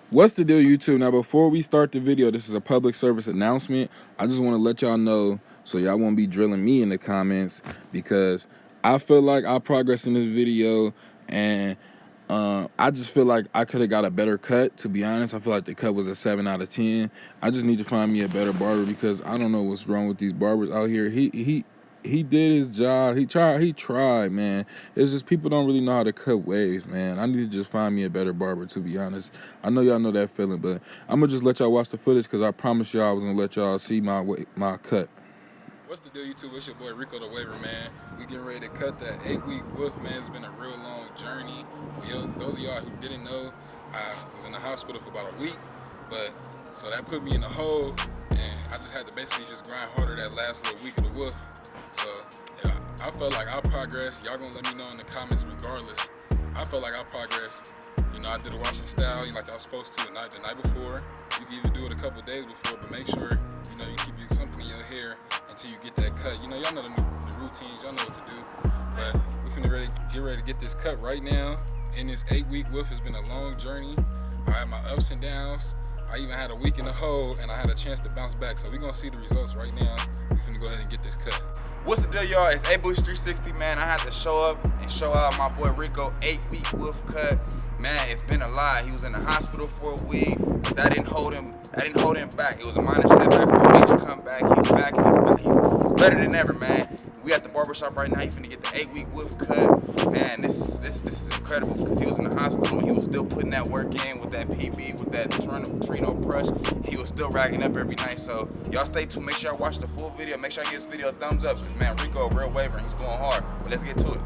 What's the deal, YouTube? Now, before we start the video, this is a public service announcement. I just want to let y'all know so y'all won't be drilling me in the comments, because I feel like I progressed in this video, and I just feel like I could have got a better cut. To be honest, I feel like the cut was a 7 out of 10. I just need to find me a better barber, because I don't know what's wrong with these barbers out here. He did his job. He tried, man. It's just people don't really know how to cut waves, man. I need to just find me a better barber, to be honest. I know y'all know that feeling, but I'm gonna just let y'all watch the footage, because I promise y'all I was gonna let y'all see my cut. What's the deal, YouTube? It's your boy Rico the Waver, man. We getting ready to cut that 8-week wolf, man. It's been a real long journey. For those of y'all who didn't know, I was in the hospital for about a week, but so that put me in the hole, and I just had to basically just grind harder that last little week of the wolf. So yeah, I felt like I progressed. Y'all gonna let me know in the comments regardless. I felt like I progressed. You know, I did a washing style like I was supposed to the night before. You can even do it a couple days before, but make sure, you know, you keep something in your hair until you get that cut. You know, y'all know the routines, y'all know what to do. But we finna get ready to get this cut right now. In this 8-week wolf, it's been a long journey. I had my ups and downs. I even had a week in the hole, and I had a chance to bounce back. So we're gonna see the results right now. We finna go ahead and get this cut. What's the deal, y'all? It's A-Bush 360, man. I had to show up and show out my boy Rico 8-week wolf cut. Man, it's been a lot. He was in the hospital for a week. That didn't hold him back. It was a minor setback for a major comeback. He's back, and he's better than ever, man. We at the barbershop right now. He's finna get the 8-week wolf cut. Man, this is incredible, because he was in the hospital and he was still putting that work in with that PB, with that Trino brush. He was still racking up every night. So y'all stay tuned. Make sure y'all watch the full video. Make sure y'all give this video a thumbs up, because man, Rico a real waver and he's going hard. But let's get to it.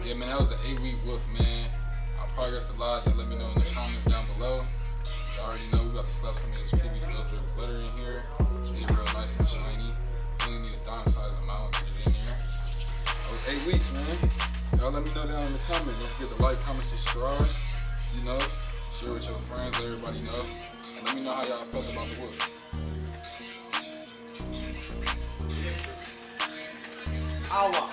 Yeah, man, that was the 8-week wolf, man. I progressed a lot. Y'all let me know in the comments down below. You already know we about to slap some of this PB drip butter in here. Get it real nice and shiny. You only need a dime size amount. Get it in there. That was 8 weeks, man. Y'all let me know down in the comments. Don't forget to like, comment, subscribe. You know, share with your friends, let everybody know. And let me know how y'all felt about the wolf. Awa.